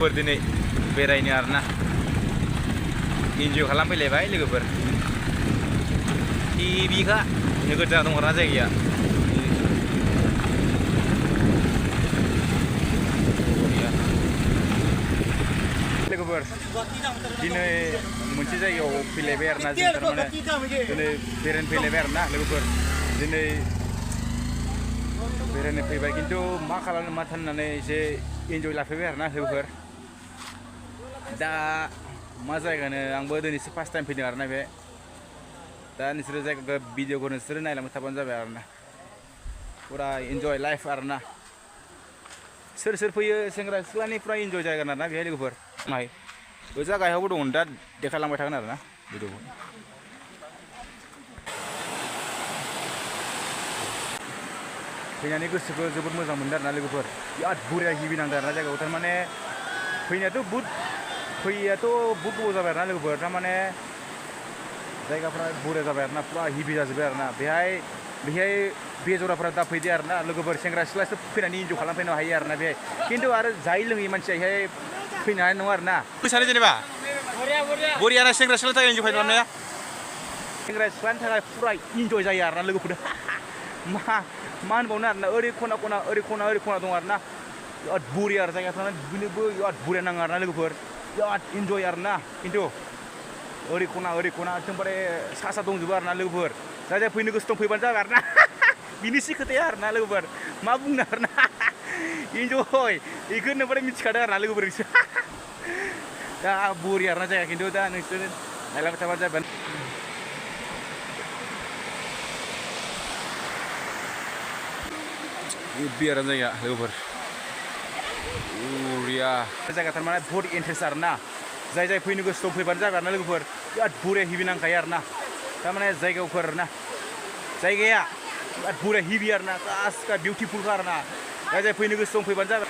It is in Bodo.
दिनै बेरायनो आरोना इन्जय खालामफैलायबाय लोगोफोर टिभिखा नोगोद जाना दं आरोना जायगाया लोगोफोर दिनै मोनसे जायगायाव फैलायबाय आरोना जों थारमाने दिनै बेरायनो फैलायबाय आरोना लोगोफोर दिनै बेरायनो फैबाय खिन्थु मा खालामनो मा थाननानै एसे इन्जय लाफैबाय आरोना लोगोफोर दा मा जायगानो आंबो दिनैसो फार्स्ट टाइम फैदों आरोना बे दा नोंसोरो जायगा भिडिअखौ नोंसोरो नायलांबाय थाबानो जाबाय आरोना पुरा इन्जय लाइफ आरोना सोर सोर फैयो सेंग्रा सिख्लानि पुरा इन्जय जागोन आरोना बेहाय लोगोफोर माय बे जायगायावबो दङ दा देखायलांबाय थागोन आरोना भिडिअखौ फैनानै गोसोखौ जोबोद मोजां मोनदों आरोना लोगोफोर बिराद बरिया गिबि नांदों आरोना जायगायाव थारमाने फैनायाथ' बहुद गोबाव जाबाय आरोना लोगोफोर थारमाने जायगाफ्रा बरिया जाबाय आरोना पुरा हिबि जाजोब्बाय आरोना बेहाय बेजराफ्रा दा फैदो आरोना लोगोफोर सेंग्रा सिख्लासो फैनानै इन्जय खालामफैनो हायो आरोना बेहाय खिन्थु आरो जायै लोङै मानसिया बेहाय फैनो हानाय नङा आरोना फैसानो जेनेबा बरियाना सेंग्रा सिख्लानि थाखाय इन्जय खालामनाया सेंग्रा सिख्लानि थाखाय पुरा इन्जय जायो आरोना लोगोफोर मा होनबावनो आरोना ओरै खना दं आरोना बिराद बरिया आरो जायगाफ्रानो दुगैनोबो बिराद बरिया नाङो आरोना लोगोफोर बिराद इन्जय आरोना खिन्थु ओरै खना एकदमबारे सा दंजोबो आरोना लोगोफोर जाय फैनो गोसो दं फैबानो जाबाय आरोना बिनिसै खोथाया आरोना लोगोफोर मा बुंनो आरोना इन्जय बेखौ नोंबोरै मिथिखादों आरोना लोगोफोर दा बरिया आरोना जायगा खिन्थु दा नोंसोर नायलांबाय थाबानो जाबाय बिराद जायगा लोगोफोर बरिया जायगा थारमाने बहुत इन्टारेस्ट आरोना जाय फैनो गोसो दं फैबानो जाबाय आरोना लोगोफोर बिराद बरिया हिबि नांखायो आरोना थारमाने जायगाफोर आरोना जायगाया बिराद बरिया हिबि आरोना गासिबो बिउटिफुलखा आरोना जाय फैनो गोसो दं फैबानो जाबाय